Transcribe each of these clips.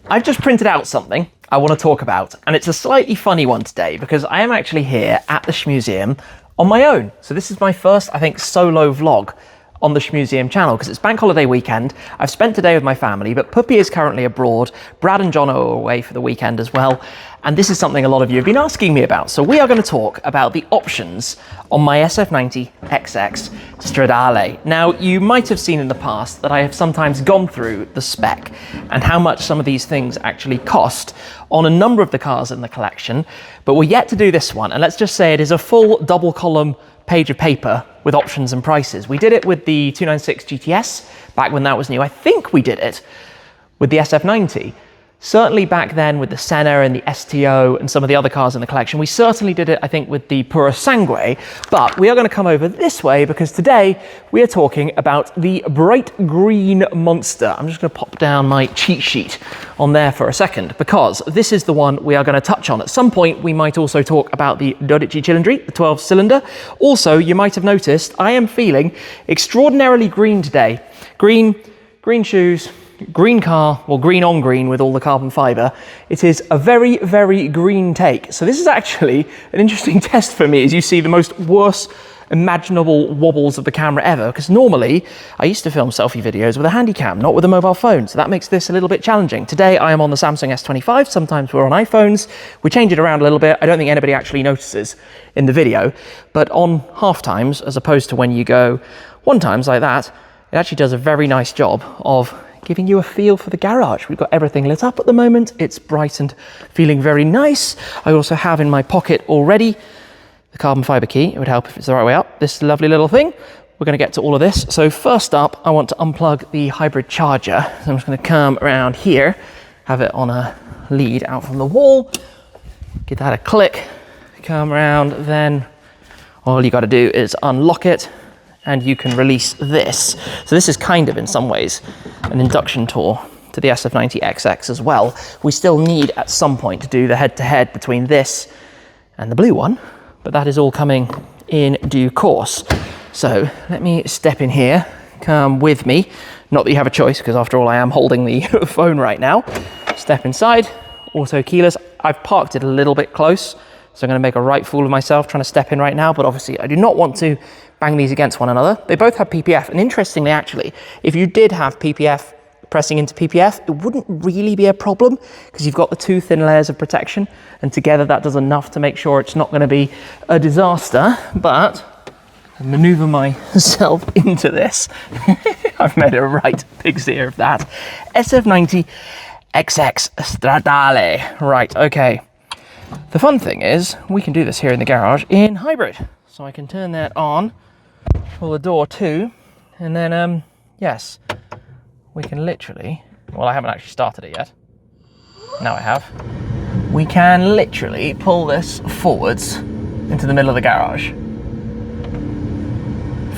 I've just printed out something I want to talk about, and it's a slightly funny one today because I am actually here at the Shmuseum on my own. So this is my first, I think, solo vlog on the Shmuseum channel because it's bank holiday weekend. I've spent today with my family, but Puppy is currently abroad. Brad and John are away for the weekend as well. And this is something a lot of you have been asking me about. So we are going to talk about the options on my SF90 XX Stradale. Now, you might have seen in the past that I have sometimes gone through the spec and how much some of these things actually cost on a number of the cars in the collection, but we're yet to do this one. And let's just say it is a full double column page of paper with options and prices. We did it with the 296 GTS back when that was new. I think we did it with the SF90. Certainly back then with the Senna and the STO and some of the other cars in the collection. We certainly did it, I think, with the Puro Sangue, but we are going to come over this way because today we are talking about the bright green monster. I'm just going to pop down my cheat sheet on there for a second because this is the one we are going to touch on. At some point, we might also talk about the 12 Cilindri, the 12 cylinder. Also, you might have noticed I am feeling extraordinarily green today. Green shoes, green car, well, green on green with all the carbon fiber. It is a very, very green take. So this is actually an interesting test for me as you see the most worst imaginable wobbles of the camera ever, because normally I used to film selfie videos with a handy cam, not with a mobile phone. So that makes this a little bit challenging. Today I am on the Samsung S25. Sometimes we're on iPhones. We change it around a little bit. I don't think anybody actually notices in the video, but on half times, as opposed to when you go one times like that, it actually does a very nice job of giving you a feel for the garage. We've got everything lit up at the moment. It's bright and feeling very nice. I also have in my pocket already the carbon fiber key. It would help if it's the right way up. This lovely little thing. We're going to get to all of this. So first up, I want to unplug the hybrid charger. So I'm just going to come around here, have it on a lead out from the wall, give that a click, come around, then all you got to do is unlock it and you can release this. So this is kind of, in some ways, an induction tour to the SF90 XX as well. We still need at some point to do the head-to-head between this and the blue one, but that is all coming in due course. So let me step in here, come with me. Not that you have a choice, because after all, I am holding the phone right now. Step inside, auto keyless. I've parked it a little bit close, so I'm gonna make a right fool of myself trying to step in right now, but obviously I do not want to bang these against one another. They both have PPF, and interestingly actually, if you did have PPF pressing into PPF, it wouldn't really be a problem because you've got the two thin layers of protection, and together that does enough to make sure it's not going to be a disaster. But I maneuver myself into this. I've made a right pig's ear of that. SF90 XX Stradale. Right, okay. The fun thing is we can do this here in the garage in hybrid. So I can turn that on, pull the door to, and then, yes, we can literally, well, I haven't actually started it yet. Now I have. We can literally pull this forwards into the middle of the garage.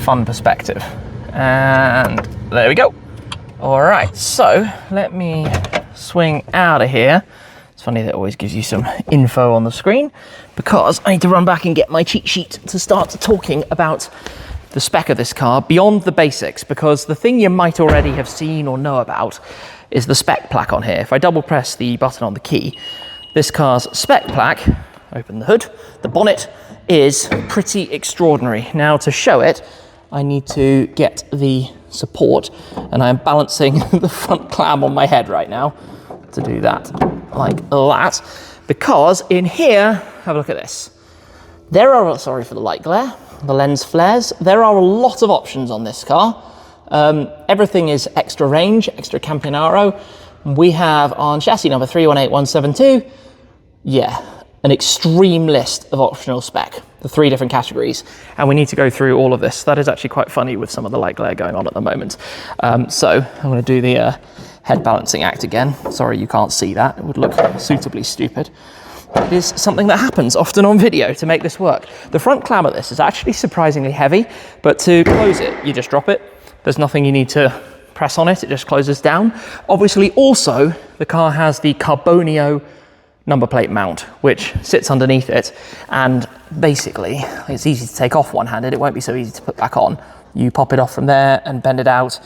Fun perspective. And there we go. All right, so let me swing out of here. It's funny that it always gives you some info on the screen because I need to run back and get my cheat sheet to start talking about the spec of this car beyond the basics, because the thing you might already have seen or know about is the spec plaque on here. If I double press the button on the key, this car's spec plaque, open the hood, the bonnet is pretty extraordinary. Now to show it, I need to get the support, and I'm balancing the front clam on my head right now to do that like that, because in here, have a look at this. There are, sorry for the light glare, the lens flares. There are a lot of options on this car. Everything is extra range, extra Campionaro. We have on chassis number 318172, yeah, an extreme list of optional spec, the 3 different categories, and we need to go through all of this. That is actually quite funny with some of the light glare going on at the moment. So I'm going to do the head balancing act again. Sorry you can't see that, it would look suitably stupid. It is something that happens often on video to make this work. The front clam of this is actually surprisingly heavy, but to close it, you just drop it. There's nothing you need to press on it, it just closes down. Obviously also, the car has the Carbonio number plate mount, which sits underneath it, and basically it's easy to take off one-handed. It won't be so easy to put back on. You pop it off from there and bend it out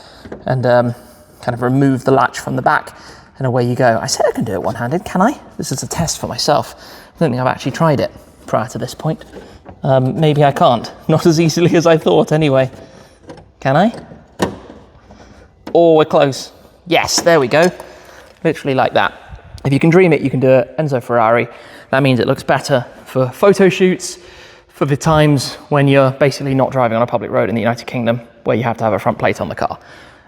and kind of remove the latch from the back, and away you go. I said I can do it one-handed, can I? This is a test for myself. I don't think I've actually tried it prior to this point. Maybe I can't. Not as easily as I thought anyway. Can I? Oh, we're close. Yes, there we go. Literally like that. If you can dream it, you can do it. Enzo Ferrari. That means it looks better for photo shoots, for the times when you're basically not driving on a public road in the United Kingdom, where you have to have a front plate on the car.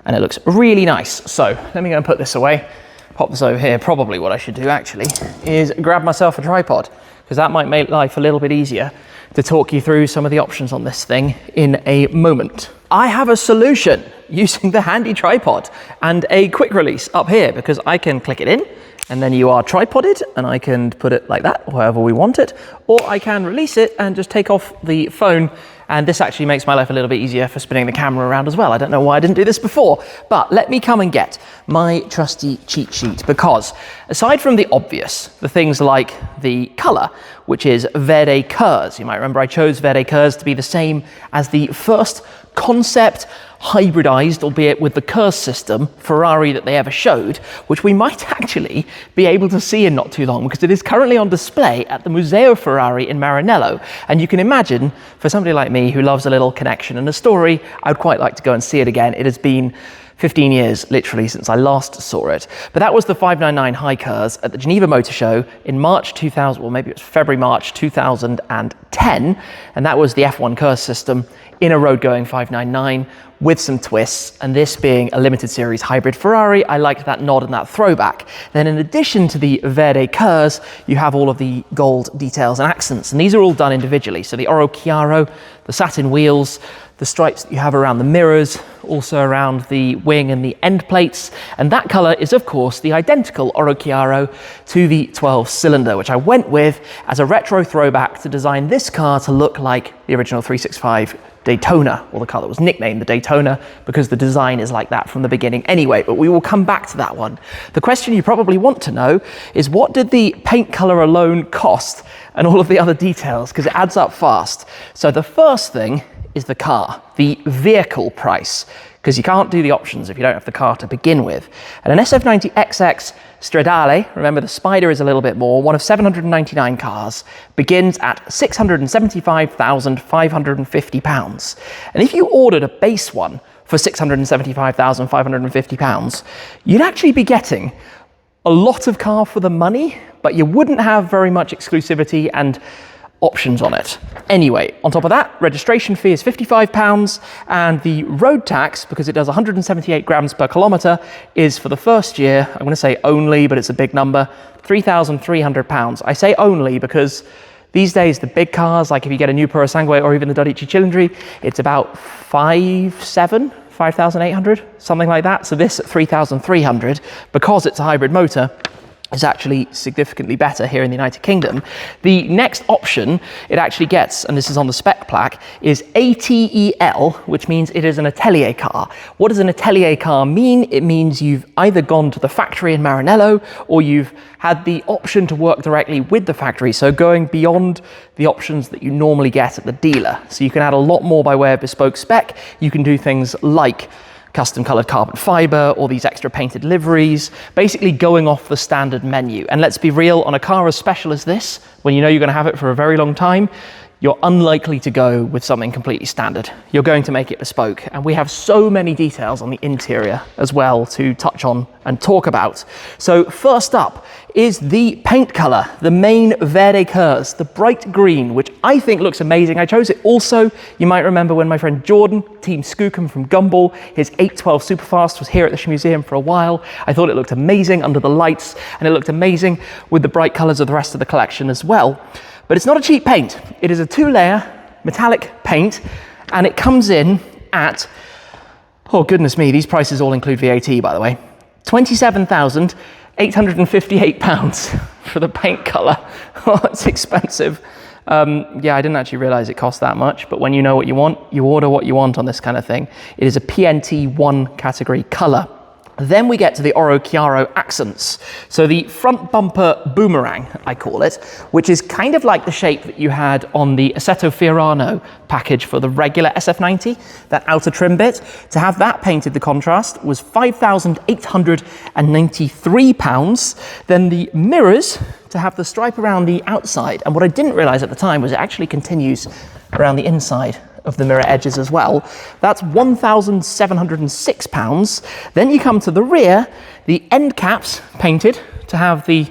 And it looks really nice. So let me go and put this away. Pop this over here. Probably what I should do actually is grab myself a tripod, because that might make life a little bit easier to talk you through some of the options on this thing in a moment. I have a solution using the handy tripod and a quick release up here, because I can click it in and then you are tripoded, and I can put it like that, wherever we want it, or I can release it and just take off the phone, and this actually makes my life a little bit easier for spinning the camera around as well. I don't know why I didn't do this before, but let me come and get my trusty cheat sheet, because aside from the obvious, the things like the color, which is Verde Curse, you might remember I chose Verde Curse to be the same as the first concept hybridized, albeit with the Curse system, Ferrari that they ever showed, which we might actually be able to see in not too long, because it is currently on display at the Museo Ferrari in Maranello. And you can imagine, for somebody like me who loves a little connection and a story, I would quite like to go and see it again. It has been 15 years, literally, since I last saw it. But that was the 599 High Curse at the Geneva Motor Show in March 2000, or maybe it was February, March 2010. And that was the F1 Curse system in a road-going 599 with some twists. And this being a limited series hybrid Ferrari, I liked that nod and that throwback. Then in addition to the Verde Curse, you have all of the gold details and accents. And these are all done individually. So the Oro Chiaro, the satin wheels, the stripes that you have around the mirrors, also around the wing and the end plates. And that color is, of course, the identical Oro Chiaro to the 12-cylinder, which I went with as a retro throwback to design this car to look like the original 365 Daytona, or the car that was nicknamed the Daytona, because the design is like that from the beginning anyway, but we will come back to that one. The question you probably want to know is, what did the paint color alone cost, and all of the other details, because it adds up fast. So the first thing is the car, the vehicle price, because you can't do the options if you don't have the car to begin with. And an SF90 XX Stradale, remember the Spider is a little bit more, one of 799 cars, begins at £675,550. And if you ordered a base one for £675,550, you'd actually be getting a lot of car for the money, but you wouldn't have very much exclusivity and options on it. Anyway, on top of that, registration fee is £55, and the road tax, because it does 178 grams per kilometre, is for the first year, I'm going to say only, but it's a big number, £3,300. I say only because these days the big cars, like if you get a new Purosangue or even the Dodici Cilindri, it's about 5,800, something like that. So this at 3,300, because it's a hybrid motor, is actually significantly better here in the United Kingdom. The next option it actually gets, and this is on the spec plaque, is ATEL, which means it is an atelier car. What does an atelier car mean? It means you've either gone to the factory in Maranello, or you've had the option to work directly with the factory, so going beyond the options that you normally get at the dealer. So you can add a lot more by way of bespoke spec. You can do things like custom colored carbon fiber, or these extra painted liveries, basically going off the standard menu. And let's be real, on a car as special as this, when you know you're going to have it for a very long time, you're unlikely to go with something completely standard. You're going to make it bespoke. And we have so many details on the interior as well to touch on and talk about. So first up is the paint color, the main Verde Curse, the bright green, which I think looks amazing. I chose it also, you might remember when my friend Jordan, Team Skookum from Gumball, his 812 Superfast was here at the Shmuseum for a while. I thought it looked amazing under the lights, and it looked amazing with the bright colors of the rest of the collection as well. But it's not a cheap paint. It is a 2-layer metallic paint, and it comes in at, oh goodness me, these prices all include VAT, by the way, £27,858 for the paint color. Oh, it's expensive. Yeah, I didn't actually realize it cost that much, but when you know what you want, you order what you want on this kind of thing. It is a PNT1 category color. Then we get to the Oro Chiaro accents. So the front bumper boomerang, I call it, which is kind of like the shape that you had on the Assetto Fiorano package for the regular SF90, that outer trim bit. To have that painted, the contrast, was £5,893. Then the mirrors, to have the stripe around the outside, and what I didn't realize at the time was it actually continues around the inside of the mirror edges as well. That's £1,706. Then you come to the rear, the end caps painted to have the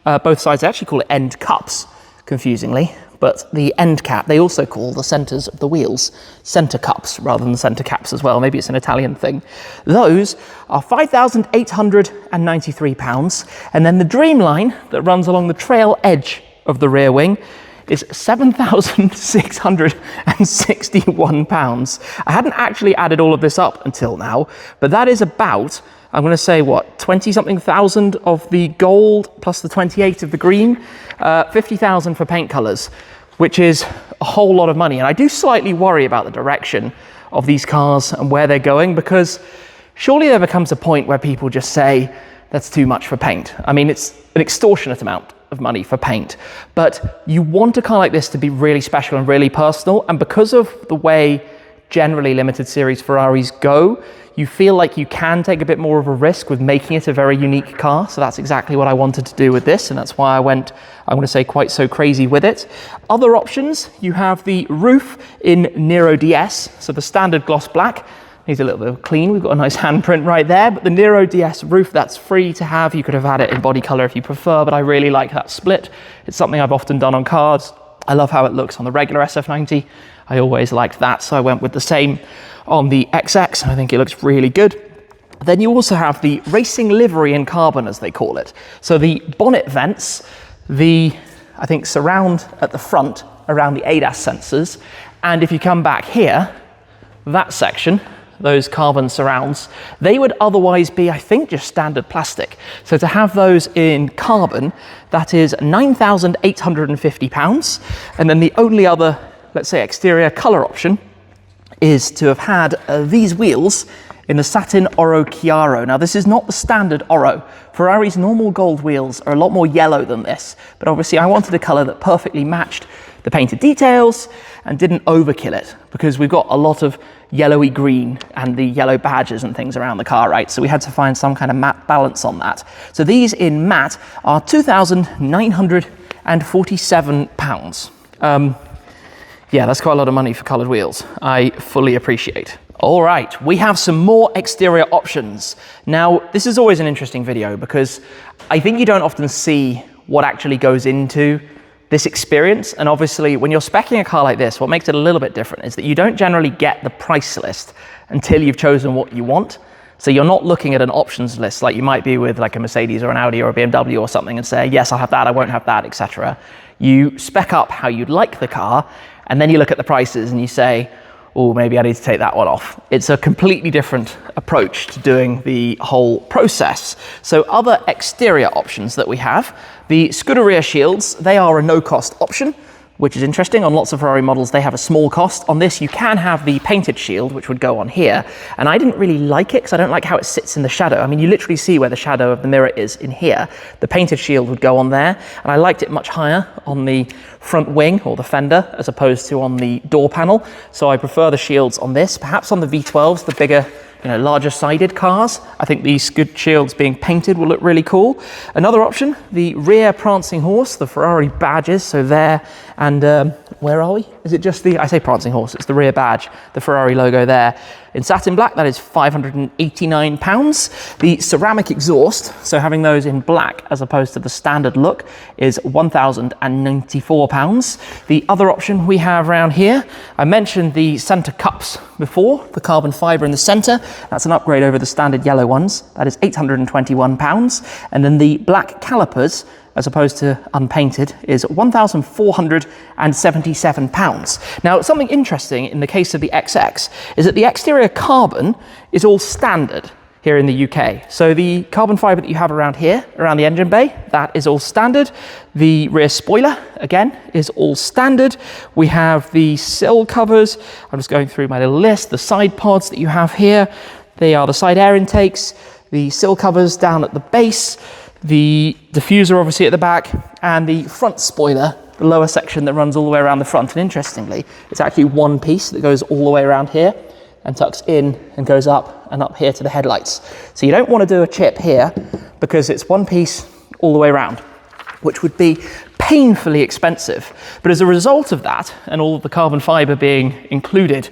both sides. They actually call it end cups, confusingly, but the end cap, they also call the centers of the wheels center cups rather than center caps as well. Maybe it's an Italian thing. Those are £5,893. And then the Dreamline that runs along the trail edge of the rear wing is £7,661. I hadn't actually added all of this up until now, but that is about, I'm going to say, what, 20-something thousand of the gold plus the 28 of the green, 50,000 for paint colors, which is a whole lot of money. And I do slightly worry about the direction of these cars and where they're going, because surely there becomes a point where people just say, that's too much for paint. I mean, it's an extortionate amount of money for paint, but you want a car like this to be really special and really personal. And because of the way generally limited series Ferraris go, you feel like you can take a bit more of a risk with making it a very unique car. So that's exactly what I wanted to do with this, and that's why I went, I'm going to say, quite so crazy with it. Other options, you have the roof in Nero DS, so the standard gloss black. Needs a little bit of clean. We've got a nice handprint right there, but the Nero DS roof, that's free to have. You could have had it in body color if you prefer, but I really like that split. It's something I've often done on cars. I love how it looks on the regular SF90. I always liked that, so I went with the same on the XX, and I think it looks really good. Then you also have the racing livery in carbon, as they call it. So the bonnet vents, the, I think, surround at the front around the ADAS sensors, and if you come back here, that section, those carbon surrounds, they would otherwise be, I think, just standard plastic. So to have those in carbon, that is £9,850. And then the only other, let's say, exterior color option is to have had these wheels in the satin Oro Chiaro. Now, this is not the standard Oro. Ferrari's normal gold wheels are a lot more yellow than this, but obviously I wanted a color that perfectly matched the painted details and didn't overkill it, because we've got a lot of yellowy green and the yellow badges and things around the car, right? So we had to find some kind of matte balance on that. So these in matte are £2,947. Yeah, that's quite a lot of money for colored wheels. I fully appreciate. All right, we have some more exterior options. Now, this is always an interesting video because I think you don't often see what actually goes into this experience. And obviously, when you're speccing a car like this, what makes it a little bit different is that you don't generally get the price list until you've chosen what you want. So you're not looking at an options list like you might be with like a Mercedes or an Audi or a BMW or something and say, yes, I'll have that, I won't have that, etc. You spec up how you'd like the car, and then you look at the prices and you say, oh, maybe I need to take that one off. It's a completely different approach to doing the whole process. So other exterior options that we have, the Scuderia shields, they are a no-cost option, which is interesting. On lots of Ferrari models, they have a small cost. On this, you can have the painted shield, which would go on here. And I didn't really like it because I don't like how it sits in the shadow. I mean, you literally see where the shadow of the mirror is in here. The painted shield would go on there. And I liked it much higher on the front wing or the fender as opposed to on the door panel. So I prefer the shields on this. Perhaps on the V12s, the bigger, larger sided cars, I think these good shields being painted will look really cool. Another option, the rear prancing horse, the Ferrari badges, so there, and where are we? Is it just I say prancing horse, it's the rear badge, the Ferrari logo there. In satin black, that is £589. The ceramic exhaust, so having those in black as opposed to the standard look, is £1,094. The other option we have around here, I mentioned the center cups before, the carbon fiber in the center. That's an upgrade over the standard yellow ones. That is £821. And then the black calipers, as opposed to unpainted, is £1,477. Now, something interesting in the case of the XX is that the exterior carbon is all standard here in the UK. So the carbon fiber that you have around here, around the engine bay, that is all standard. The rear spoiler, again, is all standard. We have the sill covers. I'm just going through my little list. The side pods that you have here, they are the side air intakes. the sill covers down at the base, the diffuser obviously at the back, and the front spoiler, the lower section that runs all the way around the front. And interestingly, it's actually one piece that goes all the way around here and tucks in and goes up and up here to the headlights. So you don't want to do a chip here because it's one piece all the way around, which would be painfully expensive. But as a result of that, and all of the carbon fiber being included,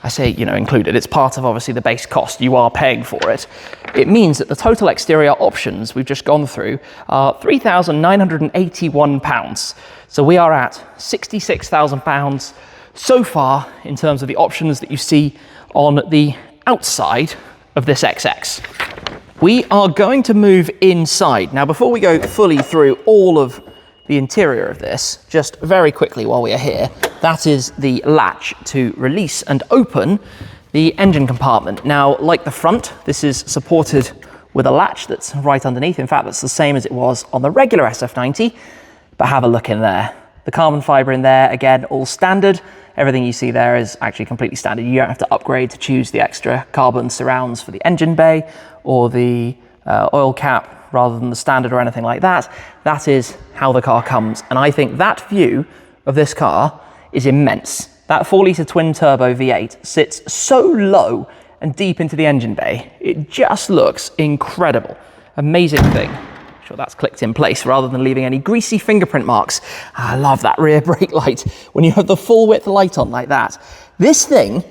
I say, you know, included, it's part of obviously the base cost, you are paying for it. It means that the total exterior options we've just gone through are £3,981. So we are at £66,000 so far in terms of the options that you see on the outside of this XX. We are going to move inside. Now, before we go fully through all of the interior of this, just very quickly while we are here, that is the latch to release and open the engine compartment. Now, like the front, this is supported with a latch that's right underneath. In fact, that's the same as it was on the regular SF90, but have a look in there. The carbon fiber in there, again, all standard. Everything you see there is actually completely standard. You don't have to upgrade to choose the extra carbon surrounds for the engine bay or the oil cap rather than the standard or anything like that. That is how the car comes. And I think that view of this car is immense. That 4-litre twin-turbo V8 sits so low and deep into the engine bay. It just looks incredible. Amazing thing. Sure, that's clicked in place rather than leaving any greasy fingerprint marks. I love that rear brake light when you have the full width light on like that. This thing,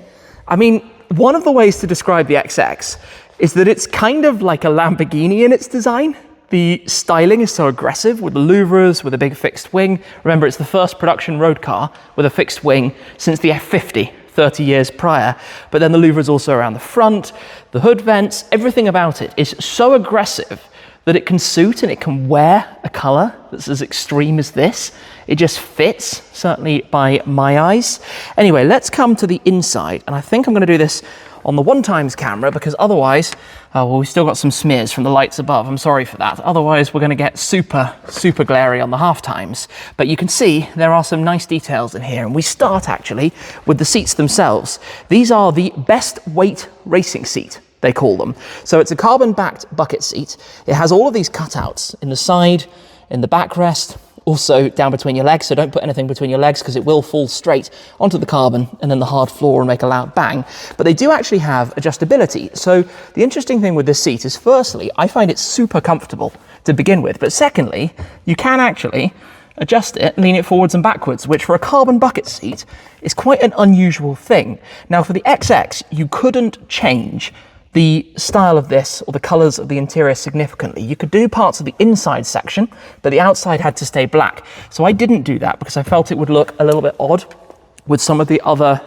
I mean, one of the ways to describe the XX is that it's kind of like a Lamborghini in its design. The styling is so aggressive with the louvres, with a big fixed wing. Remember, it's the first production road car with a fixed wing since the F50, 30 years prior. But then the louvres also around the front, the hood vents, everything about it is so aggressive that it can suit and it can wear a color that's as extreme as this. It just fits, certainly by my eyes. Anyway, let's come to the inside. And I think I'm gonna do this on the 1x camera because otherwise, well, we've still got some smears from the lights above. I'm sorry for that. Otherwise, we're gonna get super glary on the 1/2x. But you can see there are some nice details in here. And we start actually with the seats themselves. These are the best weight racing seat, they call them. So it's a carbon-backed bucket seat. It has all of these cutouts in the side, in the backrest, also down between your legs. So don't put anything between your legs because it will fall straight onto the carbon and then the hard floor and make a loud bang. But they do actually have adjustability. So the interesting thing with this seat is, firstly, I find it super comfortable to begin with. But secondly, you can actually adjust it, lean it forwards and backwards, which for a carbon bucket seat is quite an unusual thing. Now for the XX, you couldn't change the style of this or the colors of the interior significantly. You could do parts of the inside section, but the outside had to stay black. So I didn't do that because I felt it would look a little bit odd with some of the other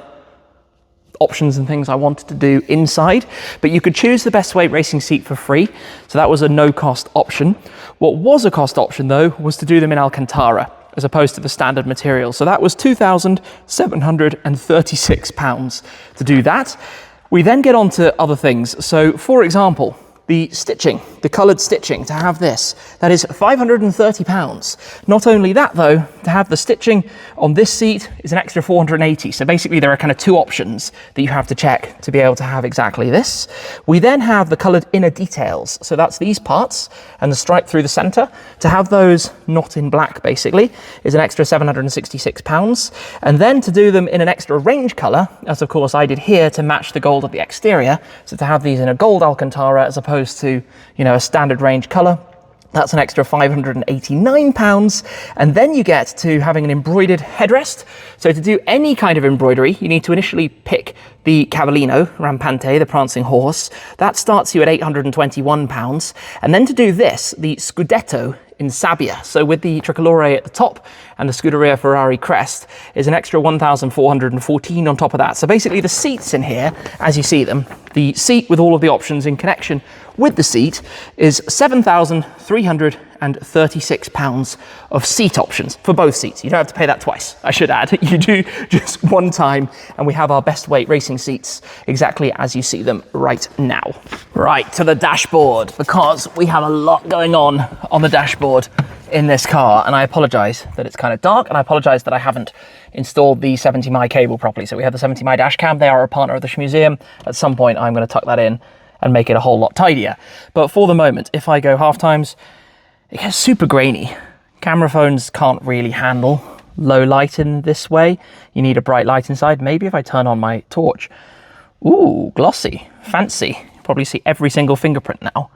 options and things I wanted to do inside. But you could choose the best weight racing seat for free. So that was a no cost option. What was a cost option though, was to do them in Alcantara as opposed to the standard material. So that was £2,736 to do that. We then get on to other things. So for example, the stitching, the coloured stitching, to have this, that is £530. Not only that though, to have the stitching on this seat is an extra 480. So basically there are kind of two options that you have to check to be able to have exactly this. We then have the coloured inner details. So that's these parts and the stripe through the centre. To have those not in black basically is an extra £766. And then to do them in an extra range colour, as of course I did here to match the gold of the exterior. So to have these in a gold Alcantara as opposed to, you know, a standard range color, that's an extra £589. And then you get to having an embroidered headrest. So to do any kind of embroidery, you need to initially pick the Cavallino Rampante, the prancing horse. That starts you at £821. And then to do this, the Scudetto in Sabbia, so with the Tricolore at the top and the Scuderia Ferrari crest, is an extra 1,414 on top of that. So basically the seats in here, as you see them, the seat with all of the options in connection with the seat is £7,336 of seat options for both seats. You don't have to pay that twice, I should add. You do just one time, and we have our best weight racing seats exactly as you see them right now. Right, to the dashboard, because we have a lot going on the dashboard in this car, and I apologize that it's kind of dark, and I apologize that I haven't installed the 70mm cable properly. So we have the 70mm dash cam. They are a partner of the Shmuseum. At some point I'm going to tuck that in and make it a whole lot tidier. But for the moment, if I go half times, it gets super grainy. Camera phones can't really handle low light in this way. You need a bright light inside. Maybe if I turn on my torch. Ooh, glossy, fancy. You probably see every single fingerprint now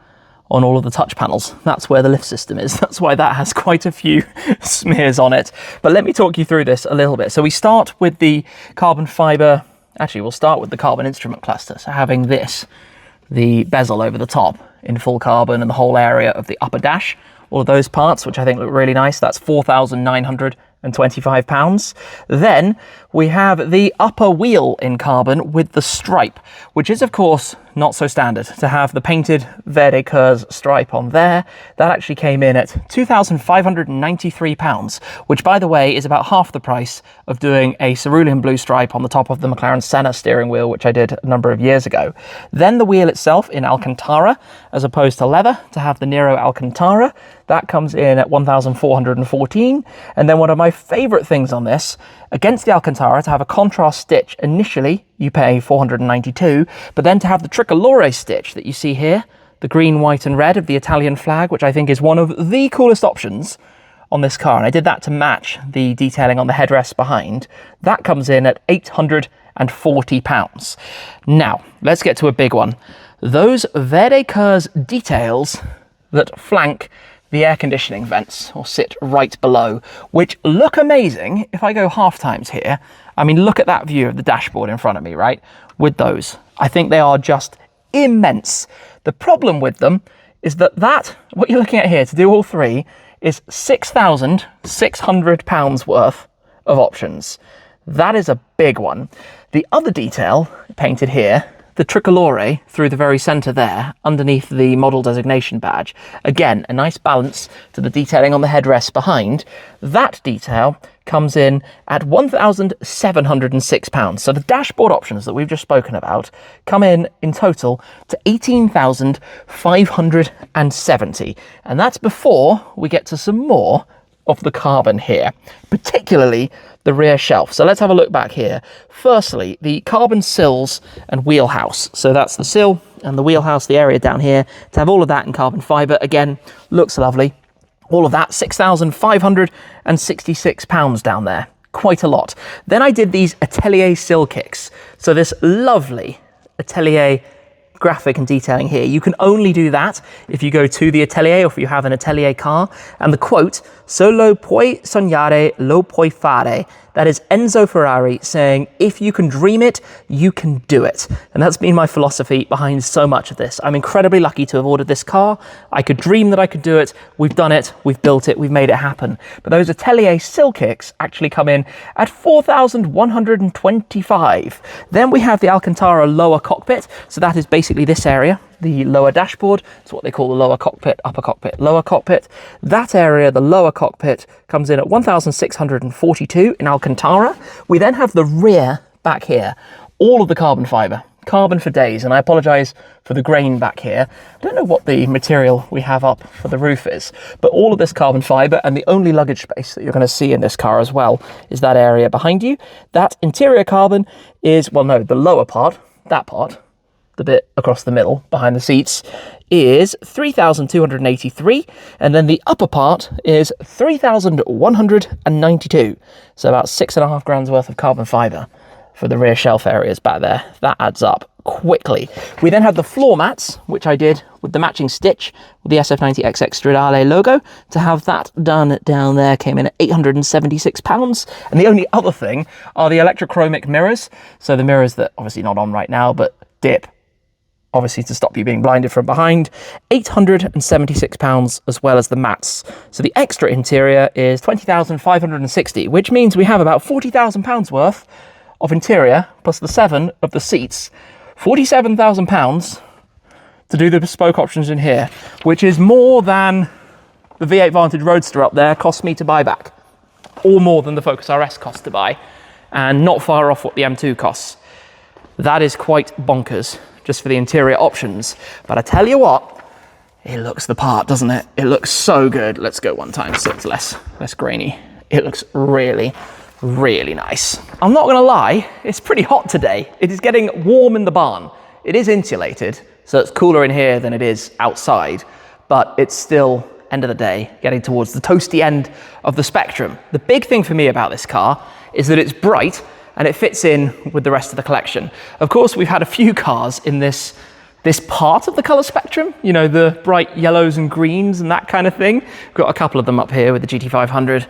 on all of the touch panels. That's where the lift system is. That's why that has quite a few smears on it. But let me talk you through this a little bit. So we start with the carbon fiber. Actually, we'll start with the carbon instrument cluster. So having this, the bezel over the top in full carbon and the whole area of the upper dash, all of those parts, which I think look really nice. That's £4,925. Then we have the upper wheel in carbon with the stripe, which is of course not so standard to have the painted Verde Curse stripe on there. That actually came in at £2,593, which by the way is about half the price of doing a cerulean blue stripe on the top of the McLaren Senna steering wheel, which I did a number of years ago. Then the wheel itself in Alcantara, as opposed to leather, to have the Nero Alcantara. That comes in at £1,414. And then one of my favorite things on this, against the Alcantara, to have a contrast stitch, initially you pay £492, but then to have the tricolore stitch that you see here, the green, white and red of the Italian flag, which I think is one of the coolest options on this car. And I did that to match the detailing on the headrest behind. That comes in at £840. Now, let's get to a big one. Those Verde Curse details that flank the air conditioning vents, or sit right below, which look amazing. If I go half times here, I mean, look at that view of the dashboard in front of me, right? With those, I think they are just immense. The problem with them is that what you're looking at here, to do all three, is £6,600 worth of options. That is a big one. The other detail painted here, the tricolore through the very center there, underneath the model designation badge. Again, a nice balance to the detailing on the headrest behind. That detail comes in at £1,706. So the dashboard options that we've just spoken about come in total to £18,570. And that's before we get to some more of the carbon here, particularly the rear shelf. So let's have a look back here. Firstly, the carbon sills and wheelhouse. So that's the sill and the wheelhouse, the area down here. To have all of that in carbon fiber, again, looks lovely. All of that, £6,566 down there. Quite a lot. Then I did these Atelier sill kicks. So this lovely Atelier graphic and detailing here. You can only do that if you go to the Atelier or if you have an Atelier car. And the quote, "Solo puoi sognare, lo puoi fare." That is Enzo Ferrari saying, if you can dream it, you can do it. And that's been my philosophy behind so much of this. I'm incredibly lucky to have ordered this car. I could dream that I could do it. We've done it. We've built it. We've made it happen. But those Atelier sill kicks actually come in at £4,125. Then we have the Alcantara lower cockpit. So that is basically this area, the lower dashboard. It's what they call the lower cockpit, upper cockpit, lower cockpit. That area, the lower cockpit, comes in at £1,642 in Alcantara. We then have the rear back here, all of the carbon fiber, carbon for days. And I apologize for the grain back here. I don't know what the material we have up for the roof is, but all of this carbon fiber, and the only luggage space that you're going to see in this car as well is that area behind you. That interior carbon is, well, no, the lower part, that part, the bit across the middle behind the seats, is £3,283, and then the upper part is £3,192. So about £6,500 worth of carbon fiber for the rear shelf areas back there. That adds up quickly. We then have the floor mats, which I did with the matching stitch with the SF90 XX Stradale logo. To have that done down there came in at £876. And the only other thing are the electrochromic mirrors. So the mirrors that obviously not on right now, but dip, obviously to stop you being blinded from behind, £876, as well as the mats. So the extra interior is £20,560, which means we have about £40,000 worth of interior, plus the 7 of the seats, £47,000 to do the bespoke options in here, which is more than the V8 Vantage Roadster up there cost me to buy back, or more than the Focus RS cost to buy, and not far off what the M2 costs. That is quite bonkers, just for the interior options. But I tell you what, it looks the part, doesn't it? It looks so good. Let's go one time so it's less grainy. It looks really, really nice. I'm not gonna lie, it's pretty hot today. It is getting warm in the barn. It is insulated, so it's cooler in here than it is outside, but it's still, end of the day, getting towards the toasty end of the spectrum. The big thing for me about this car is that it's bright and it fits in with the rest of the collection. Of course, we've had a few cars in this part of the color spectrum, you know, the bright yellows and greens and that kind of thing. We've got a couple of them up here with the GT500,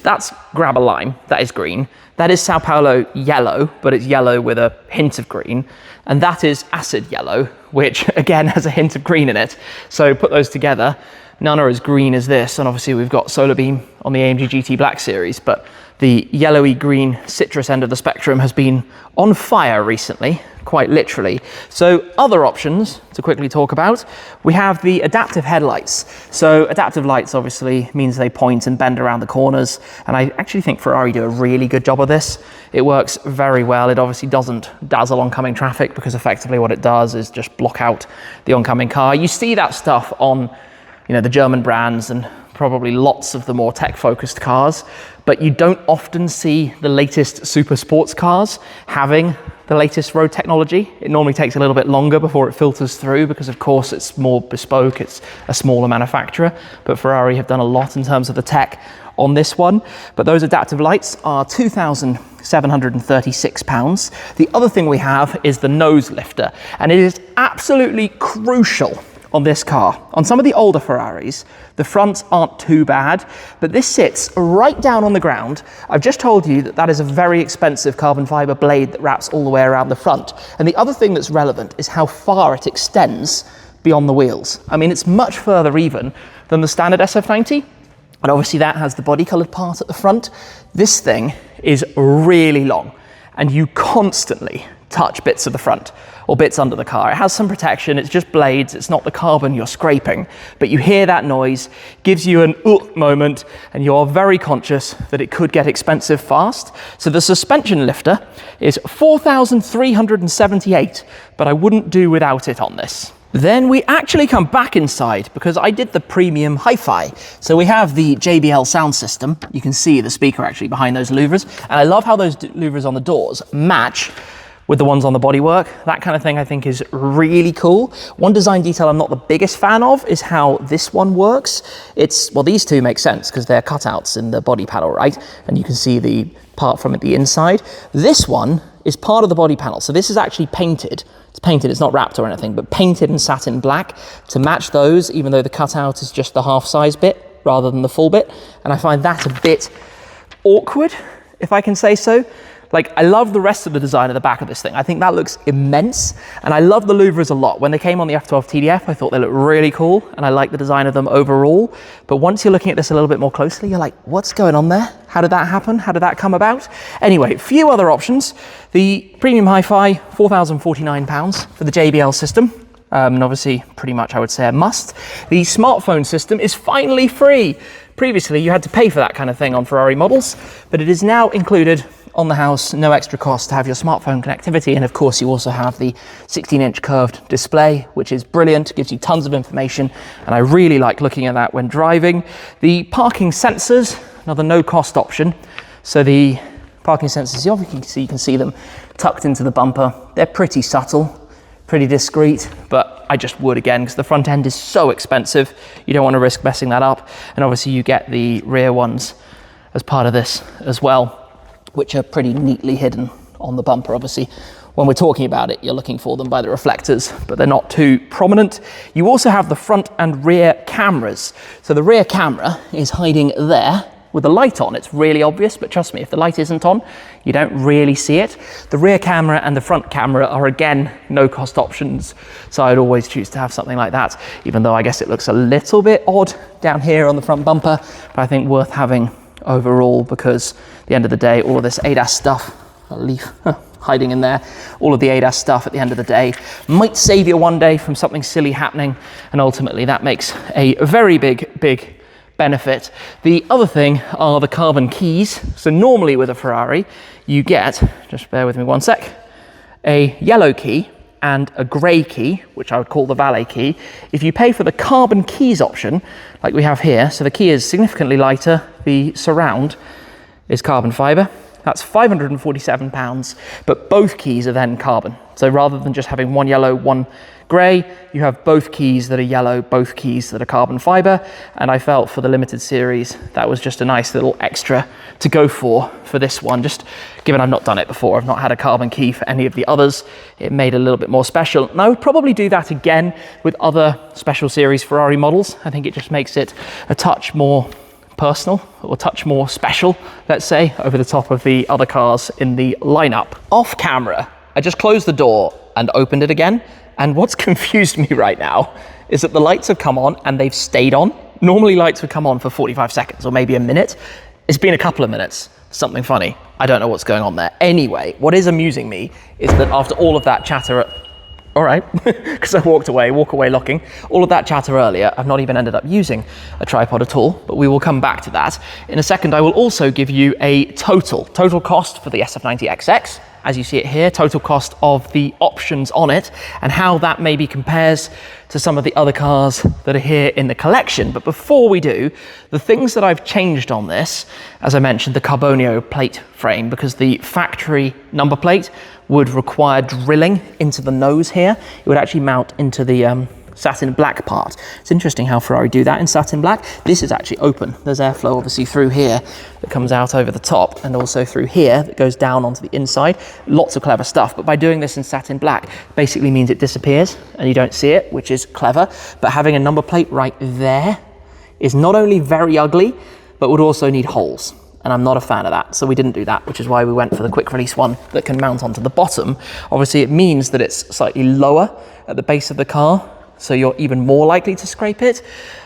that's Grab a Lime, that is green. That is Sao Paulo yellow, but it's yellow with a hint of green. And that is Acid Yellow, which again has a hint of green in it. So put those together, none are as green as this. And obviously we've got Solar Beam on the AMG GT Black Series, but the yellowy green citrus end of the spectrum has been on fire recently, quite literally. So other options to quickly talk about, we have the adaptive headlights. So adaptive lights obviously means they point and bend around the corners. And I actually think Ferrari do a really good job of this. It works very well. It obviously doesn't dazzle oncoming traffic because effectively what it does is just block out the oncoming car. You see that stuff on, you know, the German brands and probably lots of the more tech-focused cars, but you don't often see the latest super sports cars having the latest road technology. It normally takes a little bit longer before it filters through because of course it's more bespoke, it's a smaller manufacturer, but Ferrari have done a lot in terms of the tech on this one. But those adaptive lights are £2,736. The other thing we have is the nose lifter, and it is absolutely crucial on this car. On some of the older Ferraris, the fronts aren't too bad, but this sits right down on the ground. I've just told you that is a very expensive carbon fiber blade that wraps all the way around the front. And the other thing that's relevant is how far it extends beyond the wheels. I mean, it's much further even than the standard SF90. And obviously that has the body colored part at the front. This thing is really long and you constantly touch bits of the front or bits under the car. It has some protection, it's just blades, it's not the carbon you're scraping, but you hear that noise, gives you an moment, and you are very conscious that it could get expensive fast. So the suspension lifter is $4,378, but I wouldn't do without it on this. Then we actually come back inside because I did the premium hi-fi. So we have the JBL sound system. You can see the speaker actually behind those louvers, and I love how those louvers on the doors match with the ones on the bodywork. That kind of thing I think is really cool. One design detail I'm not the biggest fan of is how this one works. Well, these two make sense because they're cutouts in the body panel, right? And you can see the part from the inside. This one is part of the body panel. So this is actually painted. It's painted, it's not wrapped or anything, but painted in satin black to match those, even though the cutout is just the half size bit rather than the full bit. And I find that a bit awkward, if I can say so. Like, I love the rest of the design of the back of this thing. I think that looks immense, and I love the louvers a lot. When they came on the F12 TDF, I thought they looked really cool, and I like the design of them overall. But once you're looking at this a little bit more closely, you're like, what's going on there? How did that happen? How did that come about? Anyway, a few other options. The premium hi-fi, £4,049 for the JBL system. And obviously, pretty much I would say a must. The smartphone system is finally free. Previously, you had to pay for that kind of thing on Ferrari models, but it is now included on the house, no extra cost to have your smartphone connectivity. And of course, you also have the 16-inch curved display, which is brilliant, gives you tons of information. And I really like looking at that when driving. The parking sensors, another no-cost option. So the parking sensors, you can see them tucked into the bumper. They're pretty subtle, pretty discreet, but I just would again, because the front end is so expensive. You don't want to risk messing that up. And obviously you get the rear ones as part of this as well, which are pretty neatly hidden on the bumper. Obviously, when we're talking about it, you're looking for them by the reflectors, but they're not too prominent. You also have the front and rear cameras. So the rear camera is hiding there with the light on. It's really obvious, but trust me, if the light isn't on, you don't really see it. The rear camera and the front camera are again no-cost options, so I'd always choose to have something like that, even though I guess it looks a little bit odd down here on the front bumper, but I think worth having overall, because at the end of the day, all of this ADAS stuff, a leaf hiding in there, all of the ADAS stuff at the end of the day might save you one day from something silly happening, and ultimately that makes a very big benefit. The other thing are the carbon keys. So normally with a Ferrari, you get, just bear with me one sec, a yellow key and a grey key, which I would call the valet key. If you pay for the carbon keys option, like we have here, so the key is significantly lighter, the surround is carbon fiber, That's £547, but both keys are then carbon. So rather than just having one yellow, one grey, you have both keys that are yellow, both keys that are carbon fibre, and I felt for the limited series that was just a nice little extra to go for this one. Just given I've not done it before, I've not had a carbon key for any of the others, it made it a little bit more special. And I would probably do that again with other special series Ferrari models. I think it just makes it a touch more personal, or a touch more special, let's say, over the top of the other cars in the lineup. Off camera, I just closed the door and opened it again. And what's confused me right now is that the lights have come on and they've stayed on. Normally lights would come on for 45 seconds or maybe a minute. It's been a couple of minutes. Something funny. I don't know what's going on there. Anyway, what is amusing me is that after all of that chatter, all right, because I walk away locking, all of that chatter earlier, I've not even ended up using a tripod at all, but we will come back to that. In a second, I will also give you a total cost for the SF90 XX, as you see it here, total cost of the options on it, and how that maybe compares to some of the other cars that are here in the collection. But before we do, the things that I've changed on this, as I mentioned, the Carbonio plate frame, because the factory number plate would require drilling into the nose here. It would actually mount into the satin black part. It's interesting how Ferrari do that in satin black. This is actually open. There's airflow obviously through here that comes out over the top, and also through here that goes down onto the inside. Lots of clever stuff, but by doing this in satin black basically means it disappears and you don't see it, which is clever. But having a number plate right there is not only very ugly, but would also need holes. And I'm not a fan of that, so we didn't do that, which is why we went for the quick release one that can mount onto the bottom. Obviously it means that it's slightly lower at the base of the car, so you're even more likely to scrape it,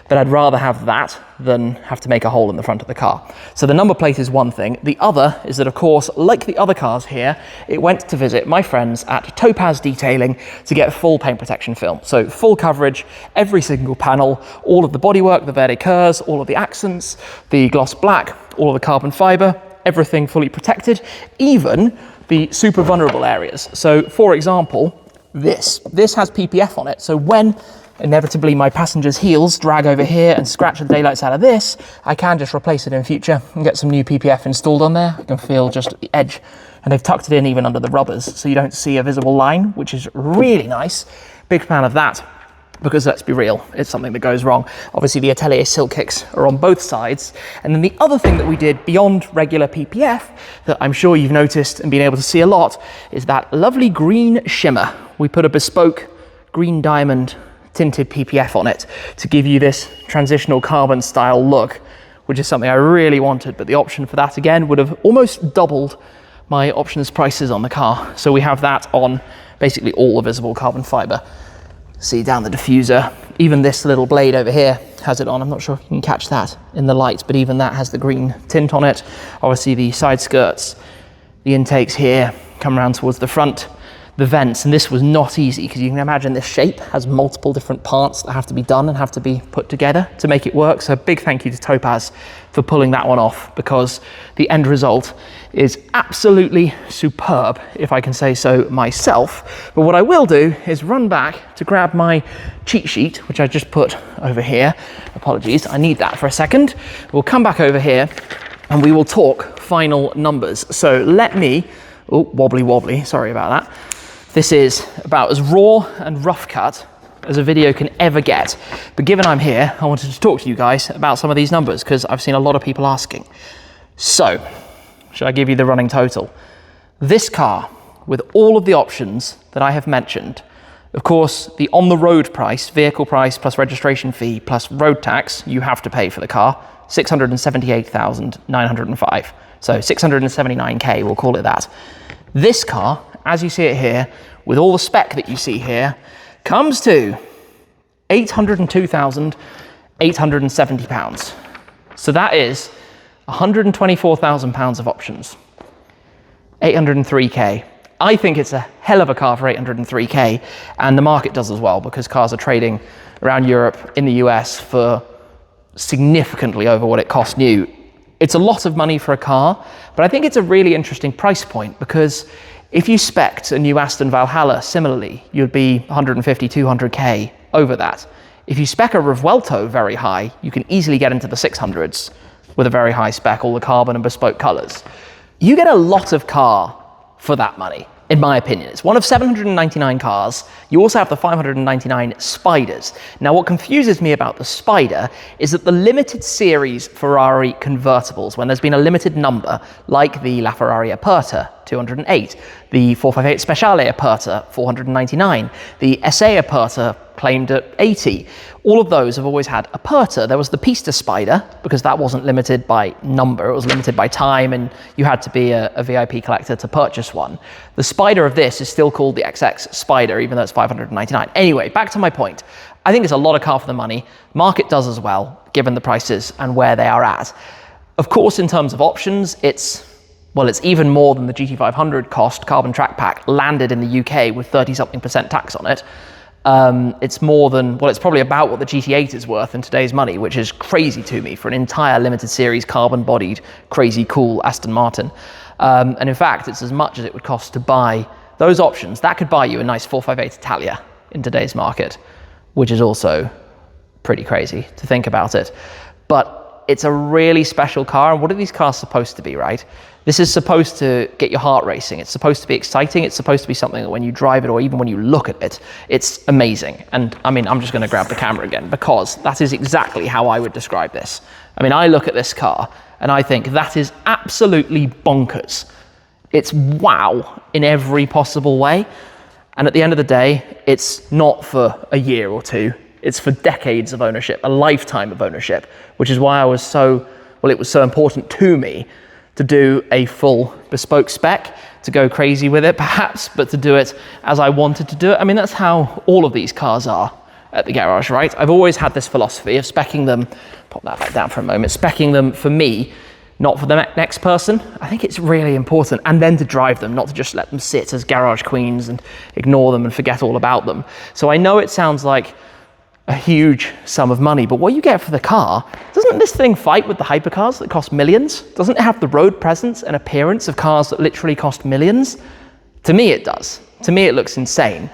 but I'd rather have that than have to make a hole in the front of the car. So the number plate is one thing. The other is that, of course, like the other cars here, it went to visit my friends at Topaz Detailing to get full paint protection film. So full coverage, every single panel, all of the bodywork, the Verde Curves, all of the accents, the gloss black, all of the carbon fibre, everything fully protected, even the super vulnerable areas. So for example, this has PPF on it, so when inevitably my passenger's heels drag over here and scratch the daylights out of this, I can just replace it in future and get some new PPF installed on there. I can feel just the edge, and they've tucked it in even under the rubbers so you don't see a visible line, which is really nice. Big fan of that, because let's be real, it's something that goes wrong. Obviously the Atelier Silk kicks are on both sides. And then the other thing that we did beyond regular PPF that I'm sure you've noticed and been able to see a lot is that lovely green shimmer. We put a bespoke green diamond tinted PPF on it to give you this transitional carbon style look, which is something I really wanted, but the option for that again would have almost doubled my options prices on the car. So we have that on basically all the visible carbon fiber. See down the diffuser, even this little blade over here has it on. I'm not sure if you can catch that in the light, but even that has the green tint on it. Obviously the side skirts, the intakes here come around towards the front, the vents, and this was not easy because you can imagine this shape has multiple different parts that have to be done and have to be put together to make it work. So a big thank you to Topaz for pulling that one off, because the end result is absolutely superb, if I can say so myself. But what I will do is run back to grab my cheat sheet, which I just put over here. Apologies, I need that for a second. We'll come back over here and we will talk final numbers. So let me, oh, wobbly, sorry about that. This is about as raw and rough cut as a video can ever get. But given I'm here, I wanted to talk to you guys about some of these numbers because I've seen a lot of people asking. So, should I give you the running total? This car, with all of the options that I have mentioned, of course, the on-the-road price, vehicle price plus registration fee plus road tax, you have to pay for the car, 678,905. So 679K, we'll call it that. This car, as you see it here, with all the spec that you see here, comes to £802,870. So that is £124,000 of options. 803K. I think it's a hell of a car for 803K, and the market does as well, because cars are trading around Europe, in the US, for significantly over what it cost new. It's a lot of money for a car, but I think it's a really interesting price point, because if you spec'd a new Aston Valhalla similarly, you'd be 150, 200K over that. If you spec a Revuelto very high, you can easily get into the 600s with a very high spec, all the carbon and bespoke colors. you get a lot of car for that money, in my opinion. It's one of 799 cars. You also have the 599 Spiders. Now, what confuses me about the Spider is that the limited series Ferrari convertibles, when there's been a limited number, like the LaFerrari Aperta, 208, the 458 Speciale Aperta, 499, the SA Aperta claimed at 80. All of those have always had Aperta. There was the Pista Spider, because that wasn't limited by number, it was limited by time, and you had to be a VIP collector to purchase one. The Spider of this is still called the XX Spider, even though it's 599. Anyway, back to my point. I think it's a lot of car for the money. Market does as well, given the prices and where they are at. Of course, in terms of options, it's even more than the GT500 cost. Carbon Track Pack landed in the UK with 30-something% tax on it. It's more than, it's probably about what the GT8 is worth in today's money, which is crazy to me for an entire limited series carbon-bodied, crazy cool Aston Martin. And in fact, it's as much as it would cost to buy those options. That could buy you a nice 458 Italia in today's market, which is also pretty crazy to think about it. But it's a really special car. And what are these cars supposed to be, right? This is supposed to get your heart racing. It's supposed to be exciting. It's supposed to be something that when you drive it or even when you look at it, it's amazing. And I mean, I'm just going to grab the camera again because that is exactly how I would describe this. I mean, I look at this car and I think that is absolutely bonkers. It's wow in every possible way. And at the end of the day, it's not for a year or two. It's for decades of ownership, a lifetime of ownership, which is why it was so important to me to do a full bespoke spec, to go crazy with it perhaps, but to do it as I wanted to do it. I mean, that's how all of these cars are at the garage, right? I've always had this philosophy of speccing them, pop that back down for a moment, speccing them for me, not for the next person. I think it's really important. And then to drive them, not to just let them sit as garage queens and ignore them and forget all about them. So I know it sounds like a huge sum of money, but what you get for the car, doesn't this thing fight with the hypercars that cost millions? Doesn't it have the road presence and appearance of cars that literally cost millions? To me, it does. To me, it looks insane.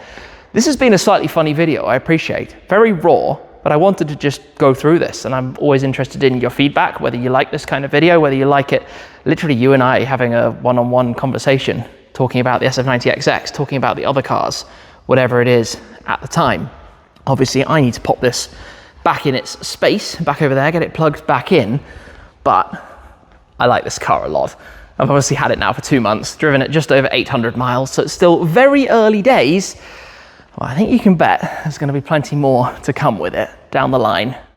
This has been a slightly funny video, I appreciate. Very raw, but I wanted to just go through this, and I'm always interested in your feedback, whether you like this kind of video, whether you like it, literally you and I having a one-on-one conversation, talking about the SF90 XX, talking about the other cars, whatever it is at the time. Obviously, I need to pop this back in its space, back over there, get it plugged back in, but I like this car a lot. I've obviously had it now for 2 months, driven it just over 800 miles, so it's still very early days. Well, I think you can bet there's going to be plenty more to come with it down the line.